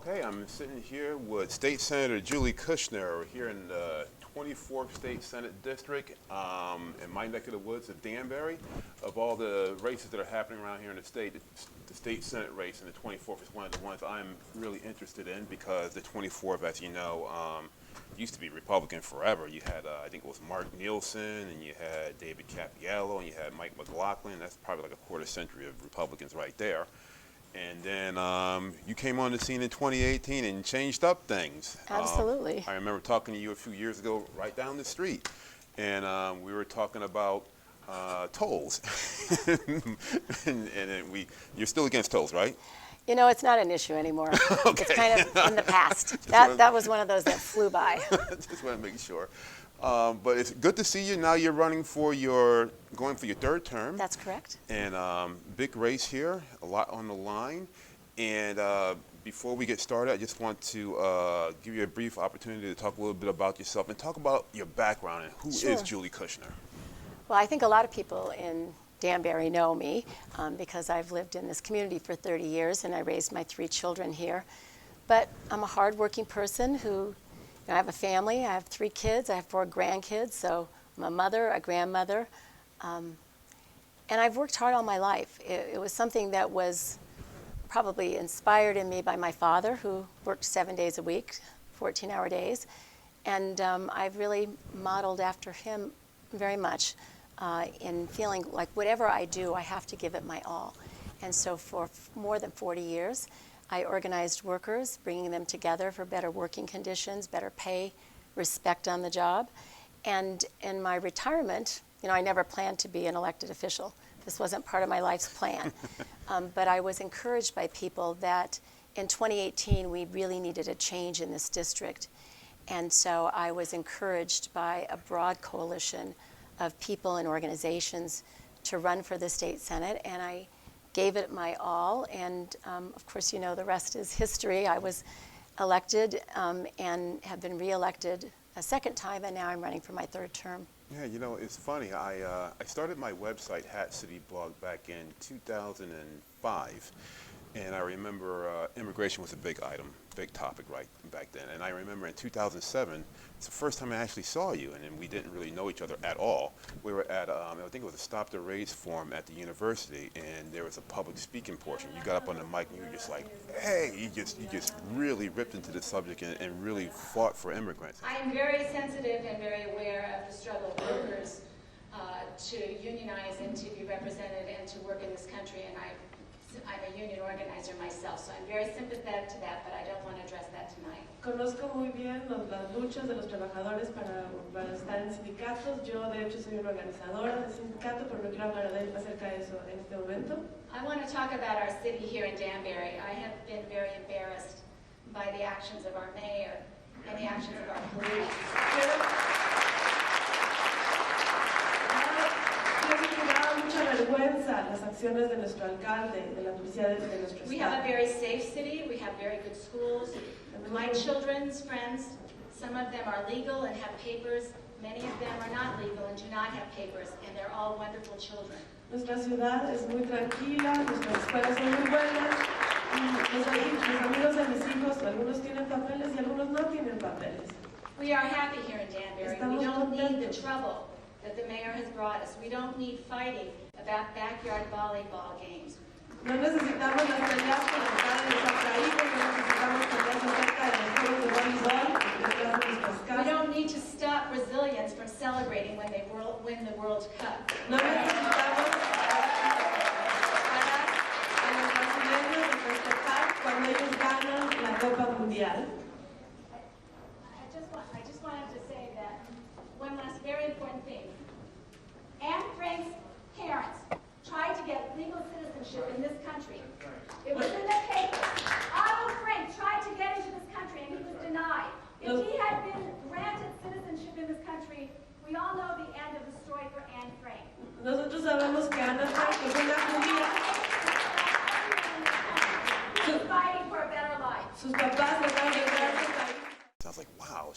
Okay, I'm sitting here with State Senator Julie Kushner. We're here in the 24th State Senate District in my neck of the woods of Danbury. Of all the races that are happening around here in the state, the State Senate race in the 24th is one of the ones I'm really interested in because the 24th, as you know, used to be Republican forever. You had, I think it was Mark Nielsen, and you had David Cappiello, and you had Mike McLaughlin. That's probably like a quarter century of Republicans right there. And then you came on the scene in 2018 and changed up things. Absolutely. I remember talking to you a few years ago right down the street, and we were talking about tolls. and you're still against tolls, right? You know, it's not an issue anymore. Okay. It's kind of in the past. That was one of those that flew by. Just want to make sure. But it's good to see you. Now you're running for going for your third term. That's correct. And big race here, a lot on the line. And before we get started, I just want to give you a brief opportunity to talk a little bit about yourself and talk about your background and who is Julie Kushner. Well, I think a lot of people in Danbury know me because I've lived in this community for 30 years and I raised my 3 children here. But I'm a hardworking person who, I have a family. I have 3 kids. I have 4 grandkids. So I'm a mother, a grandmother. And I've worked hard all my life. It was something that was probably inspired in me by my father, who worked 7 days a week, 14-hour days. And I've really modeled after him very much in feeling like whatever I do, I have to give it my all. And so for more than 40 years, I organized workers, bringing them together for better working conditions, better pay, respect on the job. And in my retirement, I never planned to be an elected official. This wasn't part of my life's plan. But I was encouraged by people that in 2018, we really needed a change in this district. And so I was encouraged by a broad coalition of people and organizations to run for the state senate, and I gave it my all, and of course, the rest is history. I was elected and have been re-elected a second time, and now I'm running for my 3rd term. Yeah, it's funny. I started my website, Hat City Blog, back in 2005, and I remember immigration was a big topic right back then. And I remember in 2007, it's the first time I actually saw you, and we didn't really know each other at all. We were at, I think it was a Stop the Raids forum at the university, and there was a public speaking portion. You got up on the mic, and you were just like, hey, you just really ripped into the subject and really fought for immigrants. I am very sensitive and very aware of the struggle of workers to unionize and to be represented and to work in this country, and I'm a union organizer myself, so I'm very sympathetic to that, but I don't want to address that tonight. Conozco muy bien las luchas de los trabajadores para estar en sindicatos. Yo, de hecho, soy una organizadora de sindicato, pero no quiero hablar acerca de eso en este momento. I want to talk about our city here in Danbury. I have been very embarrassed by the actions of our mayor and the actions of our police. Me da mucha vergüenza las acciones de nuestro alcalde, de la policía de nuestro estado. We have a very safe city. We have very good schools. My children's friends, some of them are legal and have papers. Many of them are not legal and do not have papers, and they're all wonderful children. Nuestra ciudad es muy tranquila, nuestras escuelas son muy buenas. Los amigos de mis hijos, algunos tienen papeles y algunos no tienen papeles. We are happy here in Danbury. We don't need the trouble that the mayor has brought us. We don't need fighting about backyard volleyball games. No necesitamos las peleas por el lugar de Zacaíba, no necesitamos peleas acerca de los juegos de voleibol. We don't need to stop Brazilians from celebrating when they win the World Cup. No necesitamos a los brasileños de festejar cuando ellos ganan la Copa Mundial. I just wanted to say that one last very important thing. Anne Frank's parents tried to get legal citizenship in this country. It was in the papers. Otto Frank tried to get into this country and he was denied. If he had been granted citizenship in this country, we all know the end of the story for Anne Frank. Nosotros sabemos que Ana Frank es una judía. She's fighting for a better life. Sus papás le van a llevar a su país. Sounds like, wow,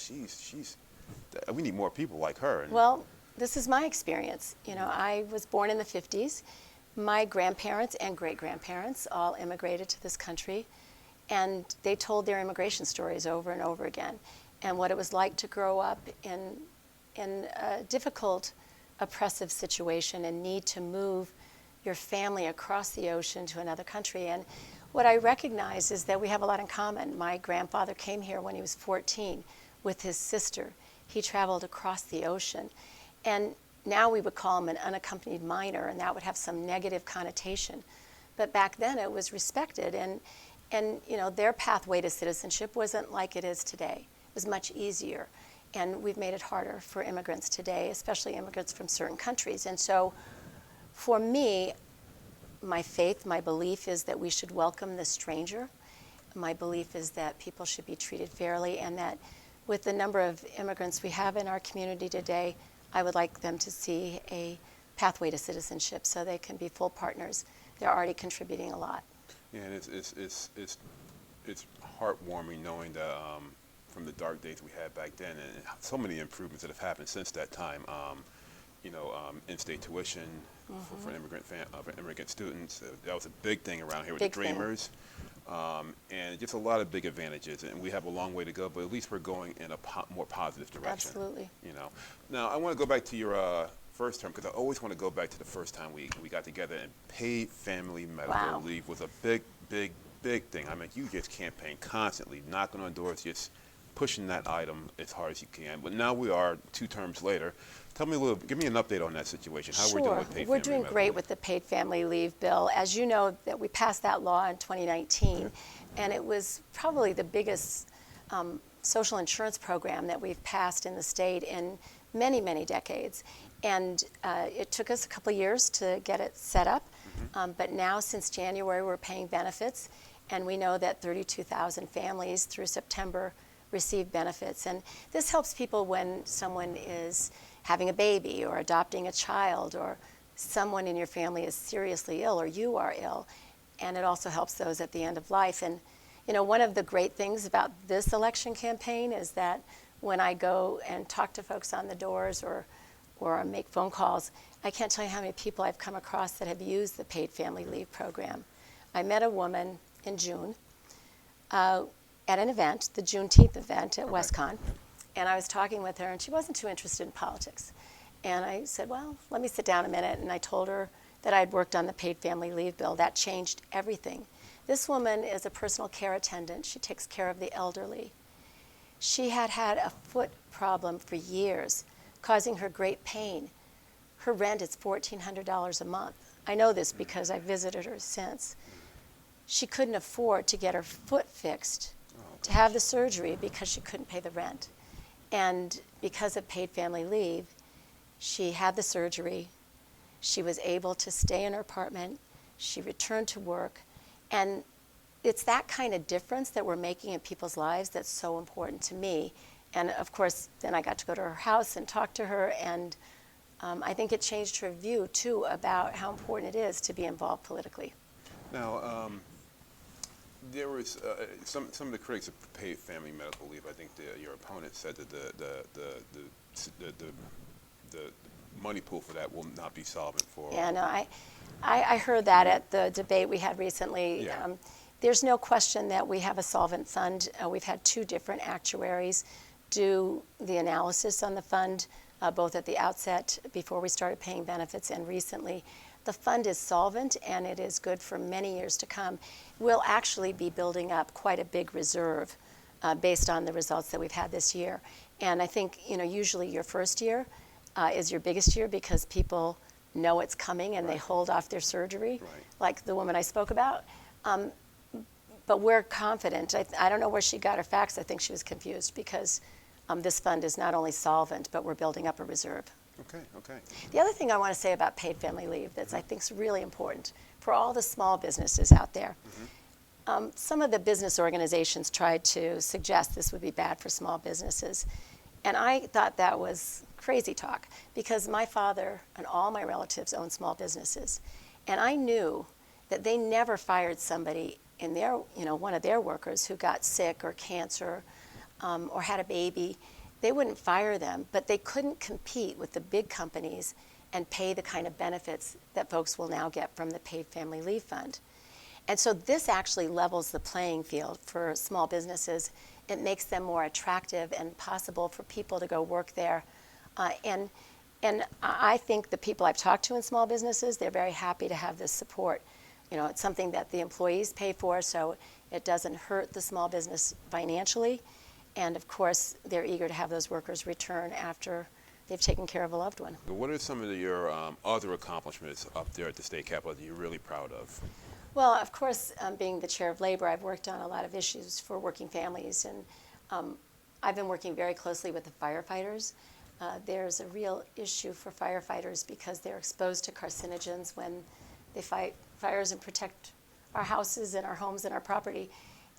we need more people like her. Well, this is my experience. I was born in the 50s. My grandparents and great-grandparents all immigrated to this country. And they told their immigration stories over and over again, and what it was like to grow up in a difficult, oppressive situation and need to move your family across the ocean to another country. And what I recognize is that we have a lot in common. My grandfather came here when he was 14 with his sister. He traveled across the ocean. And now we would call him an unaccompanied minor, and that would have some negative connotation. But back then it was respected, and you know, their pathway to citizenship wasn't like it is today. It was much easier. And we've made it harder for immigrants today, especially immigrants from certain countries. And so for me, my faith, my belief is that we should welcome the stranger. My belief is that people should be treated fairly, and that with the number of immigrants we have in our community today, I would like them to see a pathway to citizenship so they can be full partners. They're already contributing a lot. Yeah, and it's heartwarming knowing that from the dark days we had back then, and so many improvements that have happened since that time. You know, in-state tuition for immigrant students. That was a big thing around here with Big the Dreamers. And just a lot of big advantages, and we have a long way to go, but at least we're going in a more positive direction. Absolutely. You know. Now, I want to go back to your first term, because I always want to go back to the first time we got together, and paid family medical leave was a big thing. I mean, you just campaigned constantly, knocking on doors, just pushing that item as hard as you can. But now we are 2 terms later. Tell me give me an update on that situation. How we're doing with paid family We're doing medical great leave. with the paid family leave bill. As you know, that we passed that law in 2019, and it was probably the biggest social insurance program that we've passed in the state in many, many decades. And it took us a couple of years to get it set up, but now since January we're paying benefits, and we know that 32,000 families through September receive benefits. And this helps people when someone is having a baby or adopting a child, or someone in your family is seriously ill or you are ill, and it also helps those at the end of life. And you know, one of the great things about this election campaign is that when I go and talk to folks on the doors or make phone calls, I can't tell you how many people I've come across that have used the paid family leave program. I met a woman in June at an event, the Juneteenth event at WestCon, and I was talking with her, and she wasn't too interested in politics. And I said, well, let me sit down a minute, and I told her that I'd worked on the paid family leave bill. That changed everything. This woman is a personal care attendant. She takes care of the elderly. She had had a foot problem for years, causing her great pain. Her rent is $1,400 a month. I know this because I visited her since. She couldn't afford to get her foot fixed, to have the surgery, because she couldn't pay the rent. And because of paid family leave, she had the surgery. She was able to stay in her apartment. She returned to work. And it's that kind of difference that we're making in people's lives that's so important to me. And of course, then I got to go to her house and talk to her, and I think it changed her view too about how important it is to be involved politically. Now, there was some of the critics of paid family medical leave. I think your opponent said that the money pool for that will not be solvent for. Yeah, no, I heard that at the debate we had recently. Yeah. There's no question that we have a solvent fund. We've had 2 different actuaries do the analysis on the fund, both at the outset before we started paying benefits and recently. The fund is solvent, and it is good for many years to come. We'll actually be building up quite a big reserve based on the results that we've had this year. And I think, you know, usually your first year is your biggest year because people know it's coming and they hold off their surgery, like the woman I spoke about. But we're confident. I don't know where she got her facts. I think she was confused because this fund is not only solvent, but we're building up a reserve. Okay. The other thing I want to say about paid family leave that's I think is really important for all the small businesses out there. Some of the business organizations tried to suggest this would be bad for small businesses. And I thought that was crazy talk because my father and all my relatives own small businesses. And I knew that they never fired somebody in their, one of their workers who got sick or cancer or had a baby. They wouldn't fire them, but they couldn't compete with the big companies and pay the kind of benefits that folks will now get from the paid family leave fund. And so this actually levels the playing field for small businesses. It makes them more attractive and possible for people to go work there. And I think the people I've talked to in small businesses, they're very happy to have this support. You know, it's something that the employees pay for, so it doesn't hurt the small business financially. And of course, they're eager to have those workers return after they've taken care of a loved one. What are some of your other accomplishments up there at the state capitol that you're really proud of? Well, of course, being the chair of labor, I've worked on a lot of issues for working families, and I've been working very closely with the firefighters. There's a real issue for firefighters because they're exposed to carcinogens when they fight fires and protect our houses and our homes and our property.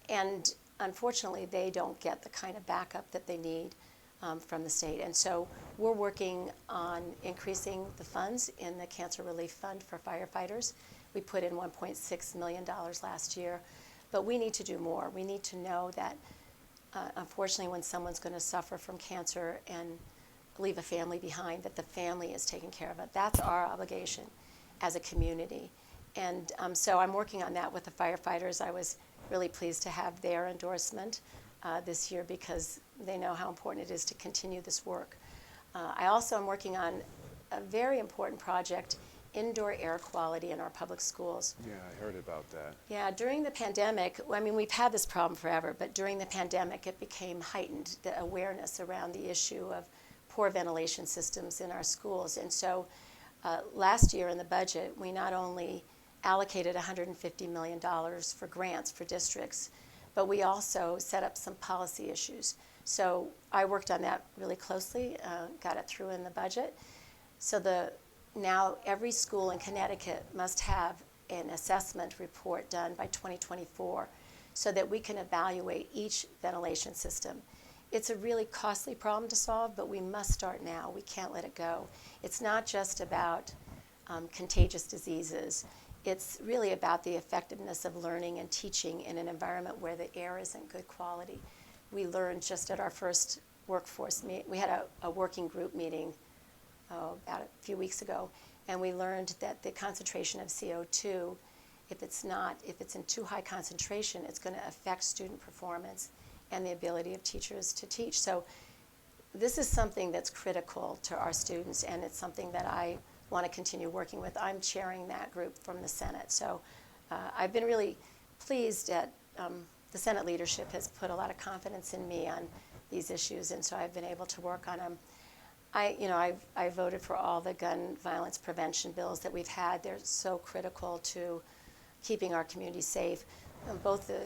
And unfortunately, they don't get the kind of backup that they need from the state. And so we're working on increasing the funds in the Cancer Relief Fund for firefighters. We put in $1.6 million last year, but we need to do more. We need to know that, unfortunately, when someone's going to suffer from cancer and leave a family behind, that the family is taking care of it. That's our obligation as a community. And so I'm working on that with the firefighters. I was really pleased to have their endorsement this year because they know how important it is to continue this work. I also am working on a very important project, indoor air quality in our public schools. Yeah, I heard about that. Yeah, during the pandemic, I mean, we've had this problem forever, but during the pandemic, it became heightened, the awareness around the issue of poor ventilation systems in our schools. And so last year in the budget, we not only allocated $150 million for grants for districts, but we also set up some policy issues. So I worked on that really closely, got it through in the budget. So now every school in Connecticut must have an assessment report done by 2024 so that we can evaluate each ventilation system. It's a really costly problem to solve, but we must start now. We can't let it go. It's not just about contagious diseases. It's really about the effectiveness of learning and teaching in an environment where the air isn't good quality. We learned just at our first workforce meeting, we had a working group meeting about a few weeks ago, and we learned that the concentration of CO2, if it's in too high concentration, it's going to affect student performance and the ability of teachers to teach. So this is something that's critical to our students, and it's something that I want to continue working with. I'm chairing that group from the Senate. So I've been really pleased that the Senate leadership has put a lot of confidence in me on these issues, and so I've been able to work on them. I voted for all the gun violence prevention bills that we've had. They're so critical to keeping our community safe, both the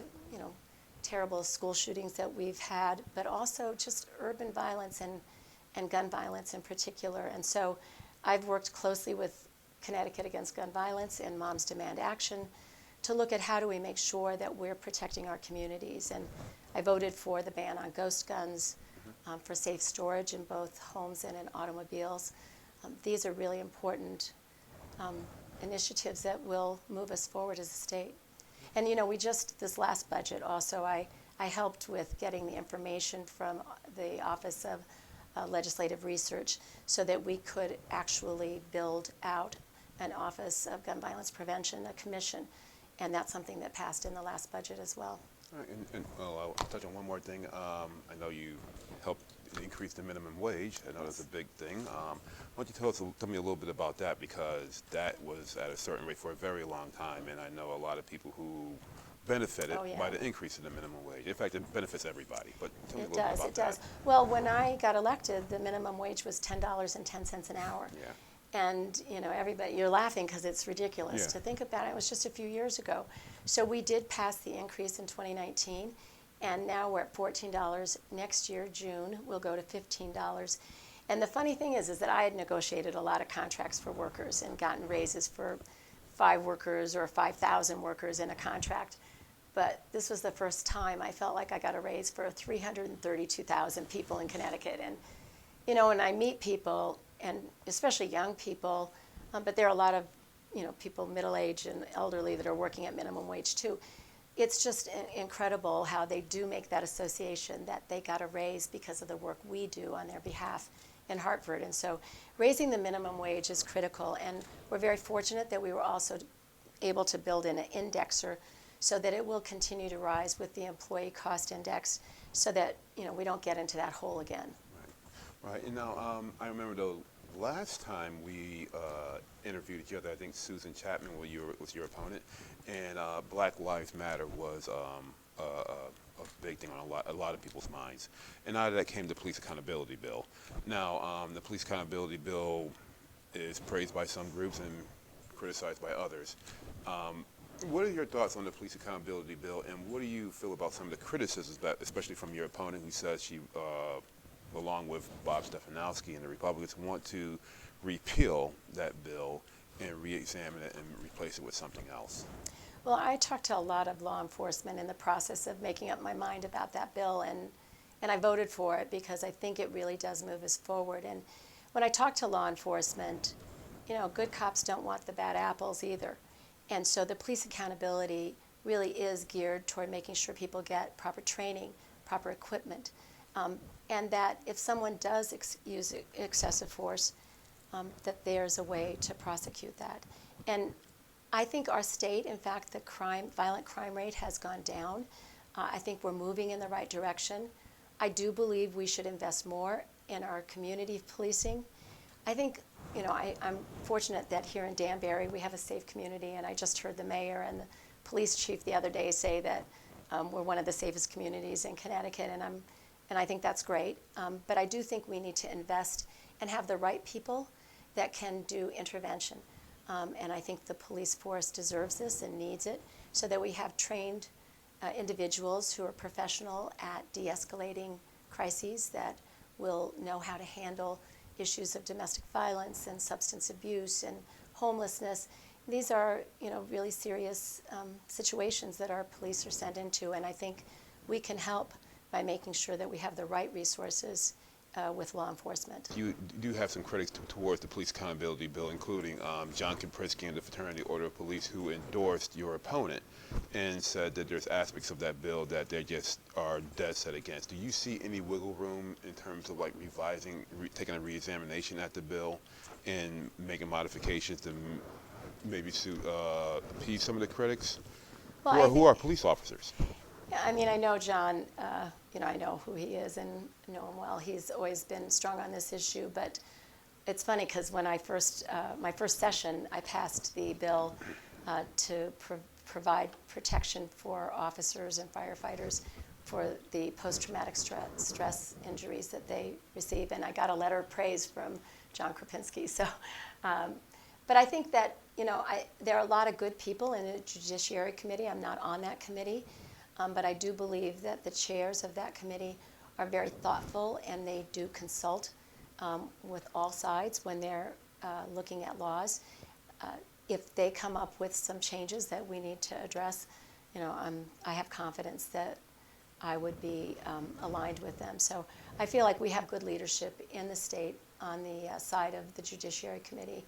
terrible school shootings that we've had, but also just urban violence and gun violence in particular. And so I've worked closely with Connecticut Against Gun Violence and Moms Demand Action to look at how do we make sure that we're protecting our communities. And I voted for the ban on ghost guns, for safe storage in both homes and in automobiles. These are really important initiatives that will move us forward as a state. And we just, this last budget also, I helped with getting the information from the Office of Legislative Research so that we could actually build out an Office of Gun Violence Prevention, a commission, and that's something that passed in the last budget as well. All right, and I'll touch on one more thing. I know you helped increase the minimum wage. I know that's a big thing. Why don't you tell me a little bit about that, because that was at a certain rate for a very long time, and I know a lot of people who benefited by the increase in the minimum wage. In fact, it benefits everybody, but tell me a little bit about that. It does. Well, when I got elected, the minimum wage was $10.10 an hour. Yeah. And everybody, you're laughing because it's ridiculous to think about it. It was just a few years ago. So we did pass the increase in 2019, and now we're at $14. Next year, June, we'll go to $15. And the funny thing is that I had negotiated a lot of contracts for workers and gotten raises for 5 workers or 5,000 workers in a contract. But this was the first time I felt like I got a raise for 332,000 people in Connecticut. And when I meet people, and especially young people, but there are a lot of people middle-aged and elderly that are working at minimum wage too. It's just incredible how they do make that association that they got a raise because of the work we do on their behalf in Hartford. And so raising the minimum wage is critical, and we're very fortunate that we were also able to build in an indexer so that it will continue to rise with the employee cost index so that, we don't get into that hole again. Right. And now, I remember the last time we interviewed each other, I think Susan Chapman was your opponent, and Black Lives Matter was a big thing on a lot of people's minds. And out of that came the Police Accountability Bill. Now, the Police Accountability Bill is praised by some groups and criticized by others. What are your thoughts on the Police Accountability Bill, and what do you feel about some of the criticisms that, especially from your opponent, who says she, along with Bob Stefanowski and the Republicans, want to repeal that bill and re-examine it and replace it with something else? Well, I talked to a lot of law enforcement in the process of making up my mind about that bill, and I voted for it because I think it really does move us forward. And when I talk to law enforcement, good cops don't want the bad apples either. And so the police accountability really is geared toward making sure people get proper training, proper equipment, and that if someone does use excessive force, that there's a way to prosecute that. And I think our state, in fact, the violent crime rate has gone down. I think we're moving in the right direction. I do believe we should invest more in our community policing. I think, I'm fortunate that here in Danbury we have a safe community, and I just heard the mayor and the police chief the other day say that we're one of the safest communities in Connecticut, and I think that's great. But I do think we need to invest and have the right people that can do intervention. And I think the police force deserves this and needs it so that we have trained individuals who are professional at de-escalating crises, that will know how to handle issues of domestic violence and substance abuse and homelessness. These are, really serious situations that our police are sent into, and I think we can help by making sure that we have the right resources with law enforcement. You do have some critics towards the Police Accountability Bill, including John Kaprisky and the Fraternity Order of Police, who endorsed your opponent and said that there's aspects of that bill that they just are dead set against. Do you see any wiggle room in terms of revising, taking a reexamination at the bill and making modifications to maybe appease some of the critics who are police officers? Yeah, I know John, I know who he is and know him well. He's always been strong on this issue, but it's funny because when my first session, I passed the bill to provide protection for officers and firefighters for the post-traumatic stress injuries that they receive, and I got a letter of praise from John Krapinski. So, but I think that, there are a lot of good people in the Judiciary Committee. I'm not on that committee. But I do believe that the chairs of that committee are very thoughtful, and they do consult with all sides when they're looking at laws. If they come up with some changes that we need to address, I have confidence that I would be aligned with them. So I feel like we have good leadership in the state on the side of the Judiciary Committee,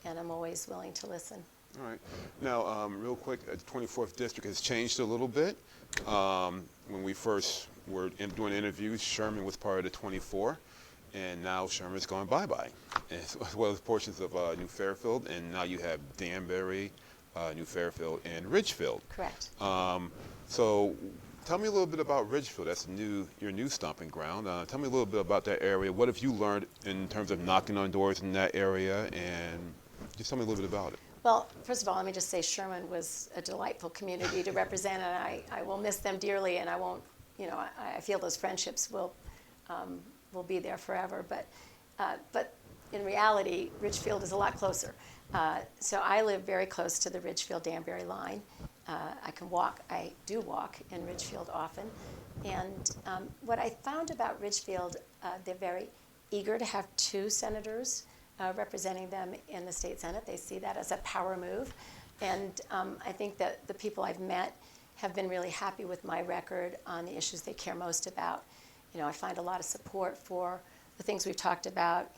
and I'm always willing to listen. All right. Now, real quick, the 24th District has changed a little bit. When we first were doing interviews, Sherman was part of the 24, and now Sherman's gone bye-bye, as well as portions of New Fairfield, and now you have Danbury, New Fairfield, and Ridgefield. Correct. So tell me a little bit about Ridgefield. That's your new stomping ground. Tell me a little bit about that area. What have you learned in terms of knocking on doors in that area, and just tell me a little bit about it. Well, first of all, let me just say Sherman was a delightful community to represent, and I will miss them dearly, and I won't, I feel those friendships will be there forever. But in reality, Ridgefield is a lot closer. So I live very close to the Ridgefield-Danbury line. I do walk in Ridgefield often. And what I found about Ridgefield, they're very eager to have two senators representing them in the state Senate. They see that as a power move. And I think that the people I've met have been really happy with my record on the issues they care most about. I find a lot of support for the things we've talked about,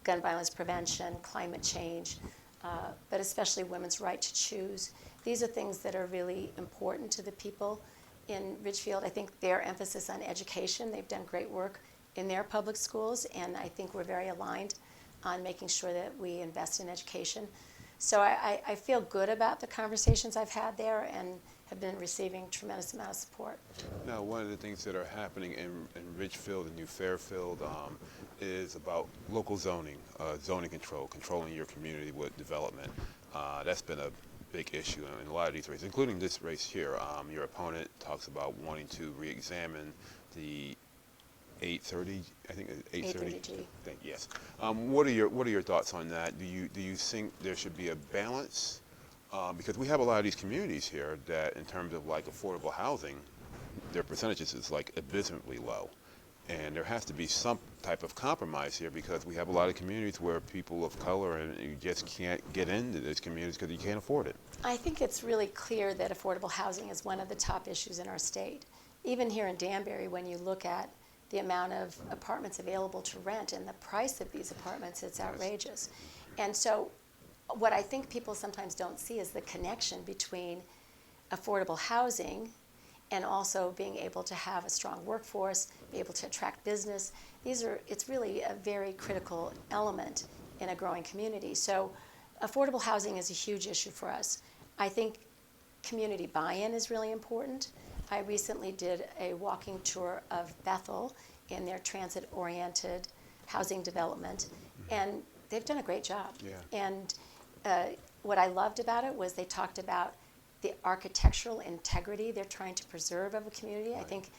gun violence prevention, climate change, but especially women's right to choose. These are things that are really important to the people in Ridgefield. I think their emphasis on education, they've done great work in their public schools, and I think we're very aligned on making sure that we invest in education. So I feel good about the conversations I've had there and have been receiving tremendous amount of support. Now, one of the things that are happening in Ridgefield and New Fairfield is about local zoning, zoning control, controlling your community with development. That's been a big issue in a lot of these races, including this race here. Your opponent talks about wanting to re-examine the 830, I think it's 830. 830G. Yes. What are your thoughts on that? Do you think there should be a balance? Because we have a lot of these communities here that, in terms of like affordable housing, their percentages is like abysmally low, and there has to be some type of compromise here because we have a lot of communities where people of color and you just can't get into those communities because you can't afford it. I think it's really clear that affordable housing is one of the top issues in our state. Even here in Danbury, when you look at the amount of apartments available to rent and the price of these apartments, it's outrageous. And so what I think people sometimes don't see is the connection between affordable housing and also being able to have a strong workforce, be able to attract business. It's really a very critical element in a growing community. So affordable housing is a huge issue for us. I think community buy-in is really important. I recently did a walking tour of Bethel in their transit-oriented housing development, and they've done a great job. Yeah. And what I loved about it was they talked about the architectural integrity they're trying to preserve of a community. Right. I think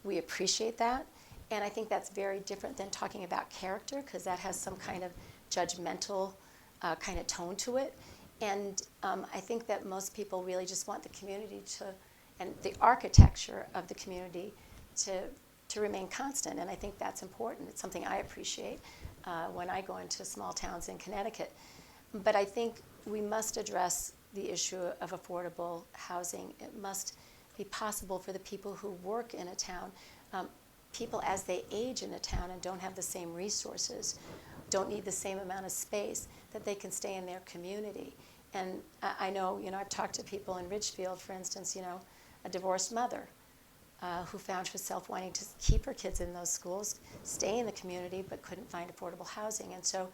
we appreciate that, and I think that's very different than talking about character, because that has some kind of judgmental kind of tone to it. And I think that most people really just want the community to, and the architecture of the community to remain constant, and I think that's important. It's something I appreciate when I go into small towns in Connecticut. But I think we must address the issue of affordable housing. It must be possible for the people who work in a town, people as they age in a town and don't have the same resources, don't need the same amount of space, that they can stay in their community. And I know, I've talked to people in Ridgefield, for instance, a divorced mother who found herself wanting to keep her kids in those schools, stay in the community, but couldn't find affordable housing. And so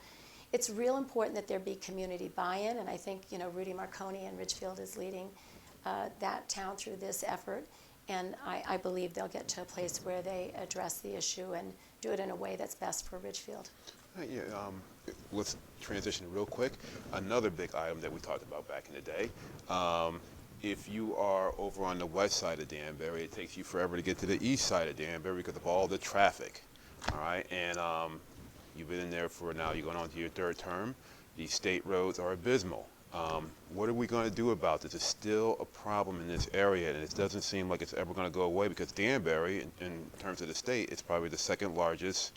it's real important that there be community buy-in, and I think, Rudy Marconi in Ridgefield is leading that town through this effort, and I believe they'll get to a place where they address the issue and do it in a way that's best for Ridgefield. Yeah, let's transition real quick. Another big item that we talked about back in the day. If you are over on the west side of Danbury, it takes you forever to get to the east side of Danbury because of all the traffic. All right, and you've been in there for now, you're going on to your third term. These state roads are abysmal. What are we going to do about this? It's still a problem in this area, and it doesn't seem like it's ever going to go away because Danbury, in terms of the state, it's probably the second largest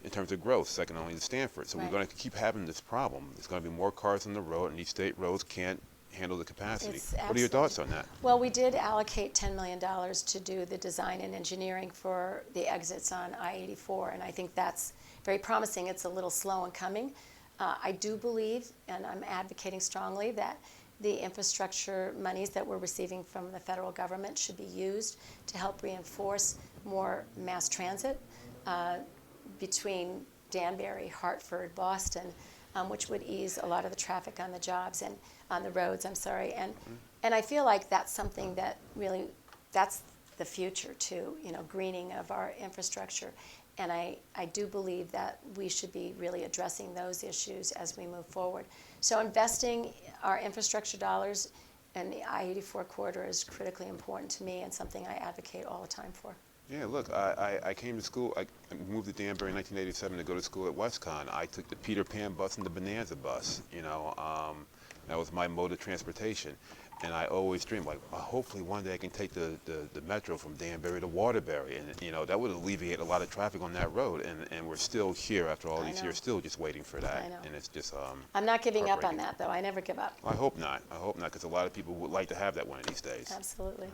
in terms of growth, second only to Stanford. So Right. We're going to keep having this problem. There's going to be more cars on the road, and these state roads can't handle the capacity. What are your thoughts on that? Well, we did allocate $10 million to do the design and engineering for the exits on I-84, and I think that's very promising. It's a little slow in coming. I do believe, and I'm advocating strongly, that the infrastructure monies that we're receiving from the federal government should be used to help reinforce more mass transit between Danbury, Hartford, Boston, which would ease a lot of the traffic on the jobs and on the roads, and I feel like that's something that really, that's the future too, greening of our infrastructure. And I do believe that we should be really addressing those issues as we move forward. So investing our infrastructure dollars in the I-84 corridor is critically important to me and something I advocate all the time for. Yeah, look, I came to school, I moved to Danbury in 1987 to go to school at WestCon. I took the Peter Pan bus and the Bonanza bus, that was my mode of transportation. And I always dreamed, hopefully one day I can take the metro from Danbury to Waterbury. And, that would alleviate a lot of traffic on that road. And we're still here after all these years, still just waiting for that. I know. And it's just I'm not giving up on that, though. I never give up. I hope not, because a lot of people would like to have that one of these days. Absolutely.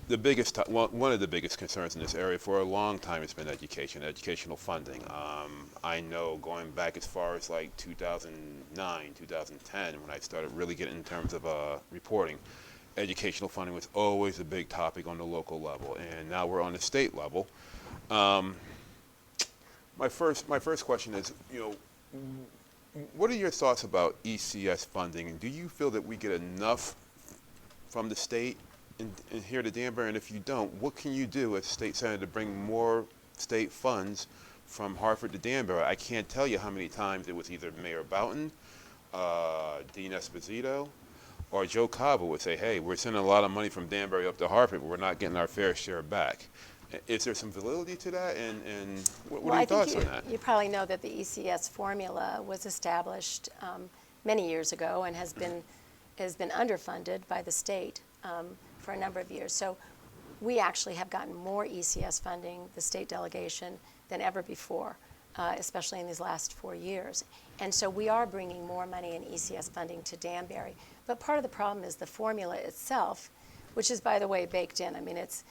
The biggest, one of the biggest concerns in this area for a long time has been education, educational funding. I know going back as far as like 2009, 2010, when I started really getting in terms of reporting, educational funding was always a big topic on the local level, and now we're on the state level. My first question is, What are your thoughts about ECS funding, and do you feel that we get enough from the state in here to Danbury? And if you don't, what can you do as state senator to bring more state funds from Hartford to Danbury? I can't tell you how many times it was either Mayor Boughton, Dean Esposito, or Joe Cava would say, hey, we're sending a lot of money from Danbury up to Hartford, but we're not getting our fair share back. Is there some validity to that, and what are your thoughts on that? You probably know that the ECS formula was established many years ago and has been underfunded by the state for a number of years. So we actually have gotten more ECS funding, the state delegation, than ever before, especially in these last 4 years. And so we are bringing more money in ECS funding to Danbury. But part of the problem is the formula itself, which is, by the way, baked in. I mean, it's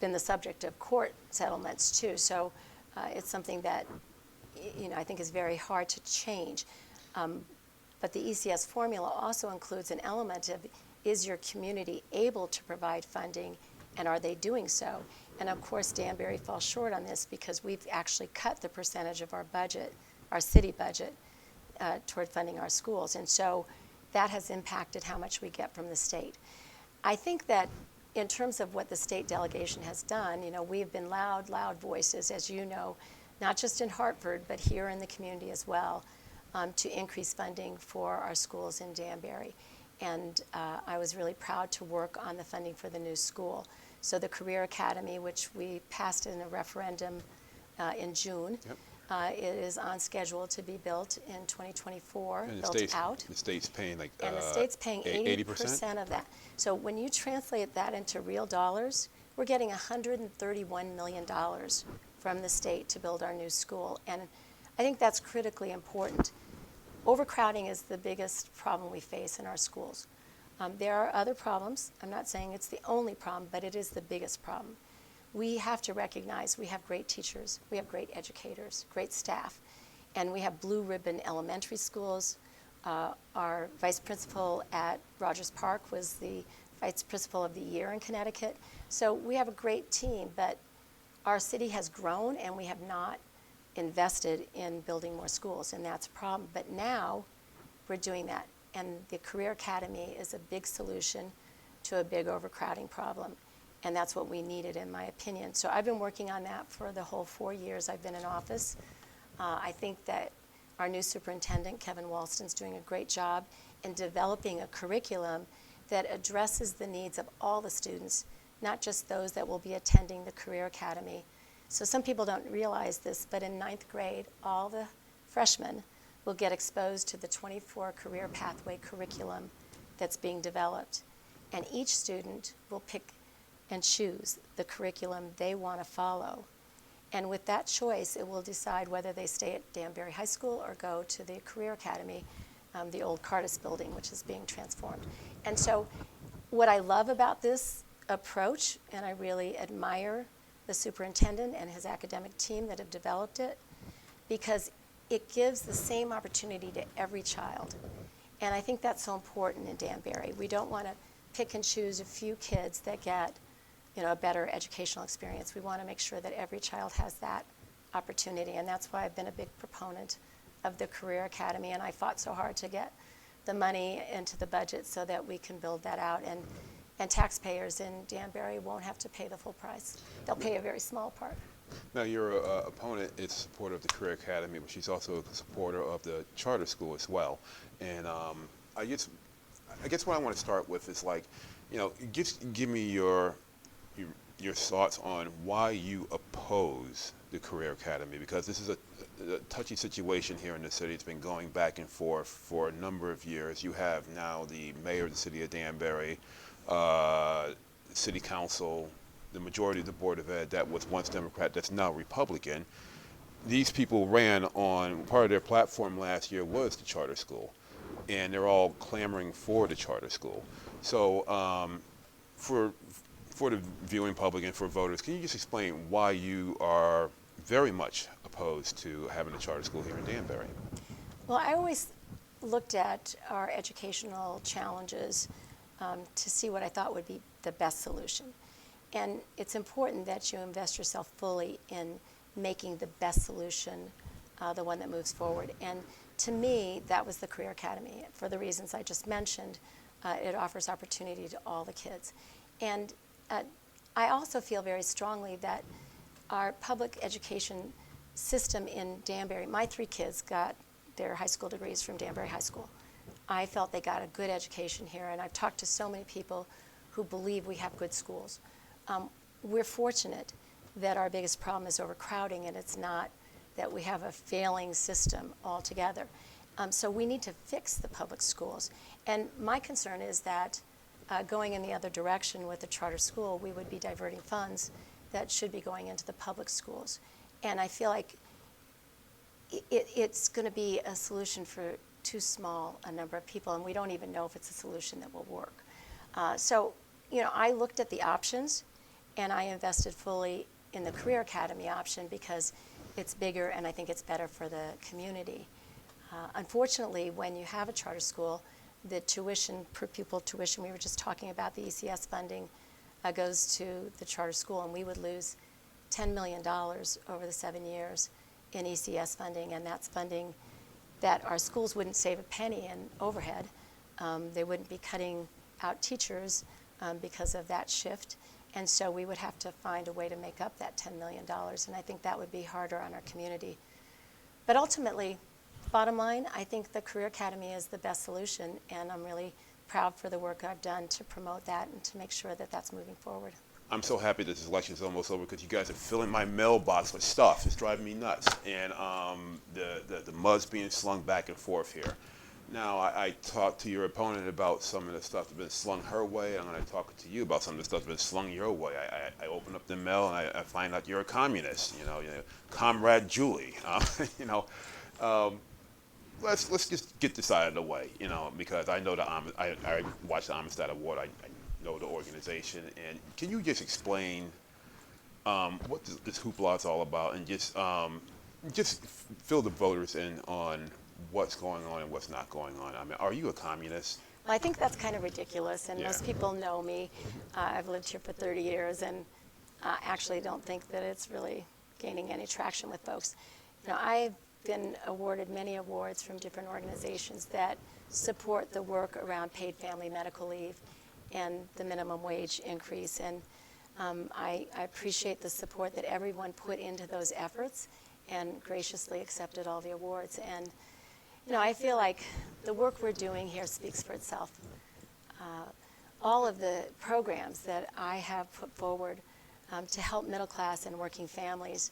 been the subject of court settlements too. So it's something that I think is very hard to change. But the ECS formula also includes an element of, is your community able to provide funding, and are they doing so? And of course, Danbury falls short on this because we've actually cut the percentage of our budget, our city budget, toward funding our schools. And so that has impacted how much we get from the state. I think that in terms of what the state delegation has done, we have been loud voices, as you know, not just in Hartford, but here in the community as well, to increase funding for our schools in Danbury. And I was really proud to work on the funding for the new school. So the Career Academy, which we passed in a referendum in June, Yep. It is on schedule to be built in 2024, And built out. the state's paying like And the state's paying 80%? 80% of that. So when you translate that into real dollars, we're getting $131 million from the state to build our new school. And I think that's critically important. Overcrowding is the biggest problem we face in our schools. There are other problems. I'm not saying it's the only problem, but it is the biggest problem. We have to recognize we have great teachers, we have great educators, great staff, and we have blue ribbon elementary schools. Our vice principal at Rogers Park was the vice principal of the year in Connecticut. So we have a great team, but our city has grown and we have not invested in building more schools, and that's a problem. But now we're doing that, and the Career Academy is a big solution to a big overcrowding problem. And that's what we needed, in my opinion. So I've been working on that for the whole 4 years I've been in office. I think that our new superintendent, Kevin Walston's doing a great job in developing a curriculum that addresses the needs of all the students, not just those that will be attending the Career Academy. So some people don't realize this, but in 9th grade, all the freshmen will get exposed to the 24 career pathway curriculum that's being developed. And each student will pick and choose the curriculum they want to follow. And with that choice, it will decide whether they stay at Danbury High School or go to the Career Academy, the old Cardis building, which is being transformed. And so what I love about this approach, and I really admire the superintendent and his academic team that have developed it, because it gives the same opportunity to every child. And I think that's so important in Danbury. We don't want to pick and choose a few kids that get a better educational experience. We want to make sure that every child has that opportunity, and that's why I've been a big proponent of the Career Academy, and I fought so hard to get the money into the budget so that we can build that out, and taxpayers in Danbury won't have to pay the full price. They'll pay a very small part. Now, your opponent is a supporter of the Career Academy, but she's also a supporter of the charter school as well. And I guess what I want to start with is just give me your thoughts on why you oppose the Career Academy, because this is a touchy situation here in the city. It's been going back and forth for a number of years. You have now the mayor of the city of Danbury, city council, the majority of the Board of Ed that was once Democrat that's now Republican. These people ran on, part of their platform last year was the charter school, and they're all clamoring for the charter school. So for the viewing public and for voters, can you just explain why you are very much opposed to having a charter school here in Danbury? Well, I always looked at our educational challenges to see what I thought would be the best solution. And it's important that you invest yourself fully in making the best solution the one that moves forward. And to me, that was the Career Academy. For the reasons I just mentioned, it offers opportunity to all the kids. And I also feel very strongly that our public education system in Danbury, my 3 kids got their high school degrees from Danbury High School. I felt they got a good education here, and I've talked to so many people who believe we have good schools. We're fortunate that our biggest problem is overcrowding, and it's not that we have a failing system altogether. So we need to fix the public schools. And my concern is that going in the other direction with the charter school, we would be diverting funds that should be going into the public schools. And I feel like it's going to be a solution for too small a number of people, and we don't even know if it's a solution that will work. So, you know, I looked at the options, and I invested fully in the Career Academy option because it's bigger and I think it's better for the community. Unfortunately, when you have a charter school, the tuition, per pupil tuition, we were just talking about the ECS funding, goes to the charter school, and we would lose $10 million over the 7 years in ECS funding, and that's funding that our schools wouldn't save a penny in overhead. They wouldn't be cutting out teachers because of that shift, and so we would have to find a way to make up that $10 million, and I think that would be harder on our community. But ultimately, bottom line, I think the Career Academy is the best solution, and I'm really proud for the work I've done to promote that and to make sure that that's moving forward. I'm so happy that this election is almost over because you guys are filling my mailbox with stuff. It's driving me nuts. And the mud's being slung back and forth here. Now, I talked to your opponent about some of the stuff that's been slung her way. I'm going to talk to you about some of the stuff that's been slung your way. I open up the mail and I find out you're a communist, you know, Comrade Julie. Let's just get this out of the way, you know, because I know I watched the Amistad Award. I know the organization, and can you just explain what this hoopla is all about, and just fill the voters in on what's going on and what's not going on? I mean, are you a communist? Well, I think that's kind of ridiculous, and Yeah. most people know me. I've lived here for 30 years, and actually don't think that it's really gaining any traction with folks. You know, I've been awarded many awards from different organizations that support the work around paid family medical leave and the minimum wage increase. And I appreciate the support that everyone put into those efforts and graciously accepted all the awards. And, you know, I feel like the work we're doing here speaks for itself. All of the programs that I have put forward to help middle class and working families,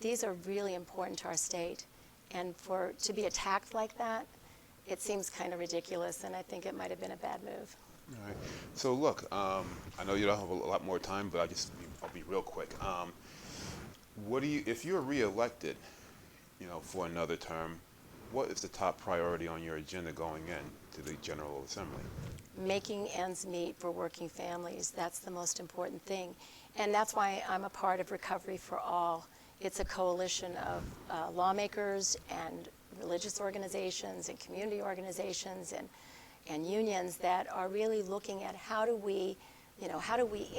these are really important to our state. And to be attacked like that, it seems kind of ridiculous, and I think it might have been a bad move. All right. So look, I know you don't have a lot more time, but I'll be real quick. If you're reelected, you know, for another term, what is the top priority on your agenda going in to the General Assembly? Making ends meet for working families, that's the most important thing. And that's why I'm a part of Recovery for All. It's a coalition of lawmakers and religious organizations and community organizations and unions that are really looking at how do we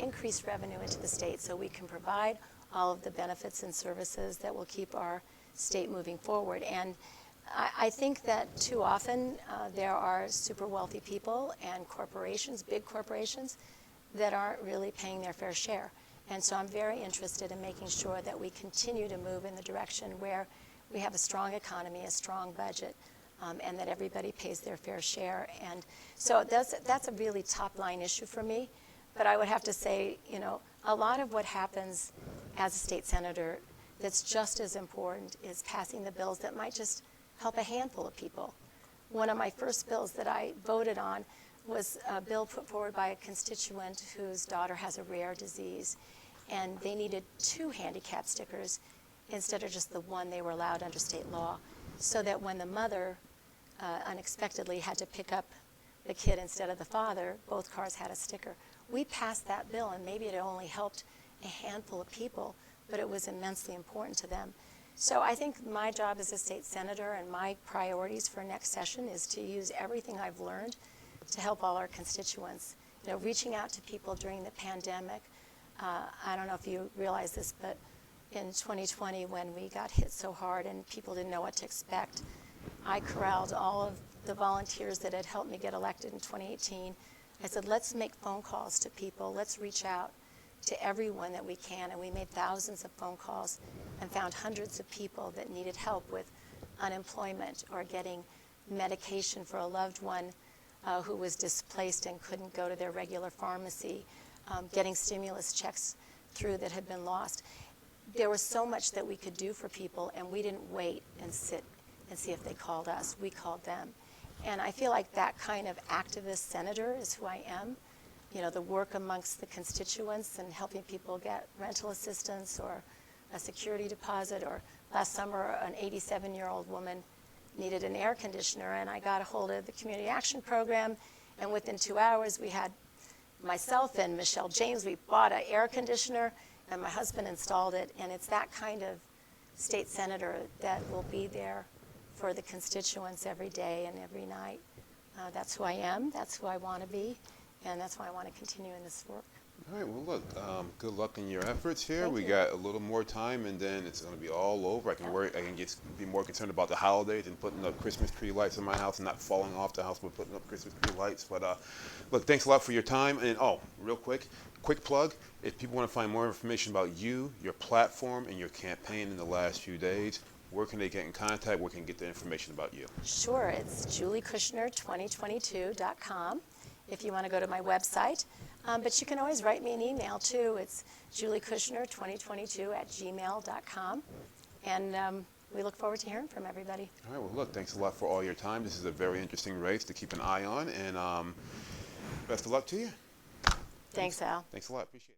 increase revenue into the state so we can provide all of the benefits and services that will keep our state moving forward. And I think that too often there are super wealthy people and corporations, big corporations, that aren't really paying their fair share. And so I'm very interested in making sure that we continue to move in the direction where we have a strong economy, a strong budget, and that everybody pays their fair share. And so that's a really top-line issue for me. But I would have to say, you know, a lot of what happens as a state senator that's just as important is passing the bills that might just help a handful of people. One of my first bills that I voted on was a bill put forward by a constituent whose daughter has a rare disease, and they needed 2 handicap stickers instead of just the one they were allowed under state law, so that when the mother unexpectedly had to pick up the kid instead of the father, both cars had a sticker. We passed that bill, and maybe it only helped a handful of people, but it was immensely important to them. So I think my job as a state senator and my priorities for next session is to use everything I've learned to help all our constituents. You know, reaching out to people during the pandemic. I don't know if you realize this, but in 2020 when we got hit so hard and people didn't know what to expect, I corralled all of the volunteers that had helped me get elected in 2018. I said, let's make phone calls to people. Let's reach out to everyone that we can. And we made thousands of phone calls and found hundreds of people that needed help with unemployment or getting medication for a loved one who was displaced and couldn't go to their regular pharmacy, getting stimulus checks through that had been lost. There was so much that we could do for people, and we didn't wait and sit and see if they called us. We called them. And I feel like that kind of activist senator is who I am. You know, the work amongst the constituents and helping people get rental assistance or a security deposit, or last summer an 87-year-old woman needed an air conditioner, and I got a hold of the Community Action Program, and within 2 hours we had myself and Michelle James, we bought an air conditioner, and my husband installed it. And it's that kind of state senator that will be there for the constituents every day and every night. That's who I am, that's who I want to be, and that's why I want to continue in this work. All right, well, look, good luck in your efforts here. Thank We you. got a little more time, and then it's going to be all over. I can just be more concerned about the holidays and putting up Christmas tree lights in my house and not falling off the house but putting up Christmas tree lights. But look, thanks a lot for your time. And real quick plug, if people want to find more information about you, your platform, and your campaign in the last few days, where can they get in contact? Where can they get the information about you? Sure, it's juliekushner2022.com if you want to go to my website. But you can always write me an email too. It's juliekushner2022@gmail.com. And we look forward to hearing from everybody. All right, well, look, thanks a lot for all your time. This is a very interesting race to keep an eye on, and best of luck to you. Thanks, Al. Thanks a lot. Appreciate it.